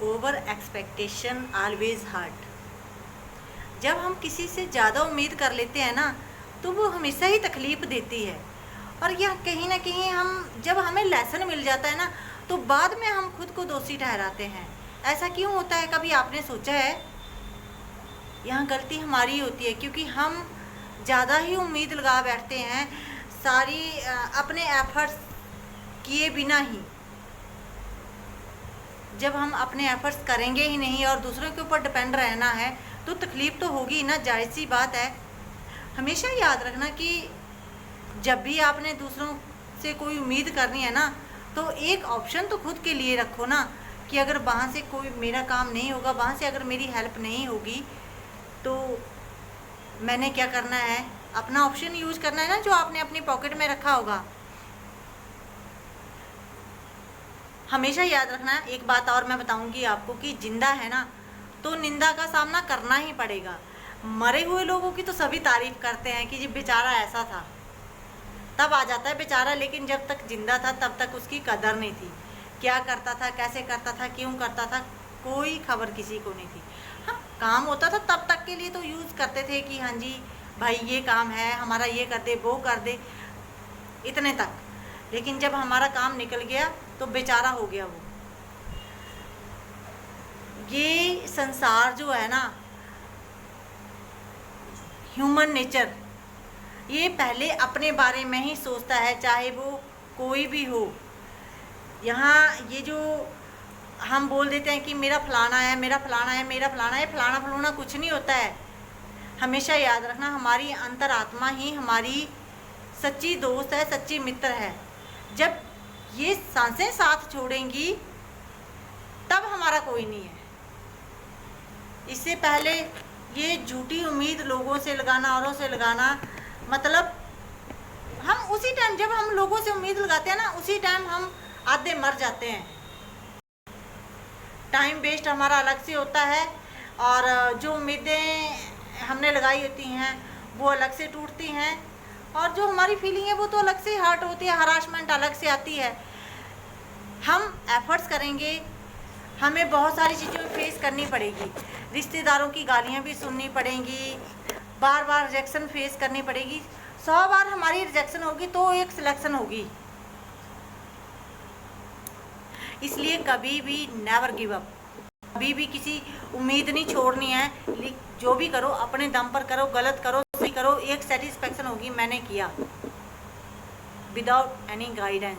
Over expectation always hurt. जब हम किसी से ज़्यादा उम्मीद कर लेते हैं ना, तो वो हमेशा ही तकलीफ़ देती है। और यह कहीं ना कहीं हम जब हमें लेसन मिल जाता है ना, तो बाद में हम खुद को दोषी ठहराते हैं। ऐसा क्यों होता है, कभी आपने सोचा है? यहाँ गलती हमारी होती है, क्योंकि हम ज़्यादा ही उम्मीद लगा बैठते हैं सारी अपने एफर्ट्स किए बिना ही। जब हम अपने एफर्ट्स करेंगे ही नहीं और दूसरों के ऊपर डिपेंड रहना है, तो तकलीफ़ तो होगी ना, जायज़ सी बात है। हमेशा याद रखना कि जब भी आपने दूसरों से कोई उम्मीद करनी है ना, तो एक ऑप्शन तो खुद के लिए रखो ना, कि अगर वहाँ से कोई मेरा काम नहीं होगा, वहाँ से अगर मेरी हेल्प नहीं होगी, तो मैंने क्या करना है, अपना ऑप्शन यूज़ करना है ना, जो आपने अपनी पॉकेट में रखा होगा। हमेशा याद रखना। एक बात और मैं बताऊंगी आपको कि जिंदा है ना, तो निंदा का सामना करना ही पड़ेगा। मरे हुए लोगों की तो सभी तारीफ करते हैं कि ये बेचारा ऐसा था, तब आ जाता है बेचारा, लेकिन जब तक जिंदा था तब तक उसकी कदर नहीं थी। क्या करता था, कैसे करता था, क्यों करता था, कोई खबर किसी को नहीं थी। हाँ, काम होता था तब तक के लिए तो यूज़ करते थे कि हाँ जी भाई ये काम है हमारा, ये कर दे वो कर दे, इतने तक। लेकिन जब हमारा काम निकल गया तो बेचारा हो गया वो। ये संसार जो है ना, ह्यूमन नेचर, ये पहले अपने बारे में ही सोचता है, चाहे वो कोई भी हो। यहाँ ये जो हम बोल देते हैं कि मेरा फलाना है, मेरा फलाना है, मेरा फलाना है, फलाना फलूना कुछ नहीं होता है। हमेशा याद रखना, हमारी अंतरात्मा ही हमारी सच्ची दोस्त है, सच्ची मित्र है। जब ये सांसें साथ छोड़ेंगी तब हमारा कोई नहीं है। इससे पहले ये झूठी उम्मीद लोगों से लगाना, औरों से लगाना, मतलब हम उसी टाइम जब हम लोगों से उम्मीद लगाते हैं ना, उसी टाइम हम आधे मर जाते हैं। टाइम वेस्ट हमारा अलग से होता है, और जो उम्मीदें हमने लगाई होती हैं वो अलग से टूटती हैं, और जो हमारी फीलिंग है वो तो अलग से हर्ट होती है, हरासमेंट अलग से आती है। हम एफर्ट्स करेंगे, हमें बहुत सारी चीज़ों फेस करनी पड़ेगी, रिश्तेदारों की गालियाँ भी सुननी पड़ेंगी, बार बार रिजेक्शन फेस करनी पड़ेगी। 100 बार हमारी रिजेक्शन होगी तो एक सिलेक्शन होगी। इसलिए कभी भी नेवर गिव अप, कभी भी किसी उम्मीद नहीं छोड़नी है। जो भी करो अपने दम पर करो, गलत करो सही करो, एक सेटिस्फेक्शन होगी मैंने किया, विदाउट एनी गाइडेंस।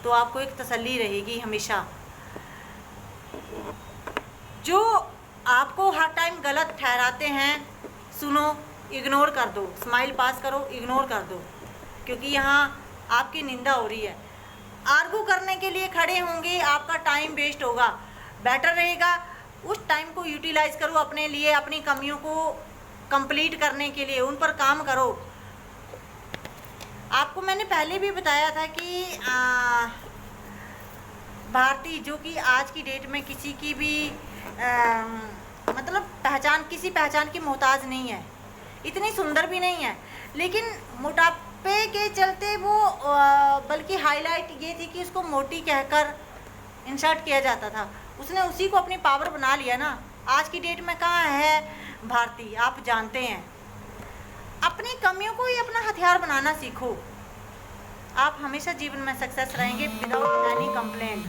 तो आपको एक तसल्ली रहेगी हमेशा। जो आपको हर टाइम गलत ठहराते हैं, सुनो, इग्नोर कर दो, स्माइल पास करो, इग्नोर कर दो, क्योंकि यहाँ आपकी निंदा हो रही है। आर्गू करने के लिए खड़े होंगे, आपका टाइम वेस्ट होगा। बेटर रहेगा उस टाइम को यूटिलाइज करो अपने लिए, अपनी कमियों को कंप्लीट करने के लिए, उन पर काम करो। आपको मैंने पहले भी बताया था कि भारती जो कि आज की डेट में किसी की भी मतलब किसी पहचान की मोहताज नहीं है, इतनी सुंदर भी नहीं है, लेकिन मोटापे के चलते वो बल्कि हाईलाइट ये थी कि उसको मोटी कहकर इंसर्ट किया जाता था। उसने उसी को अपनी पावर बना लिया ना। आज की डेट में कहाँ है भारती, आप जानते हैं। अपनी कमियों को ही अपना हथियार बनाना सीखो, आप हमेशा जीवन में सक्सेस रहेंगे विदाउट एनी कंप्लेंट।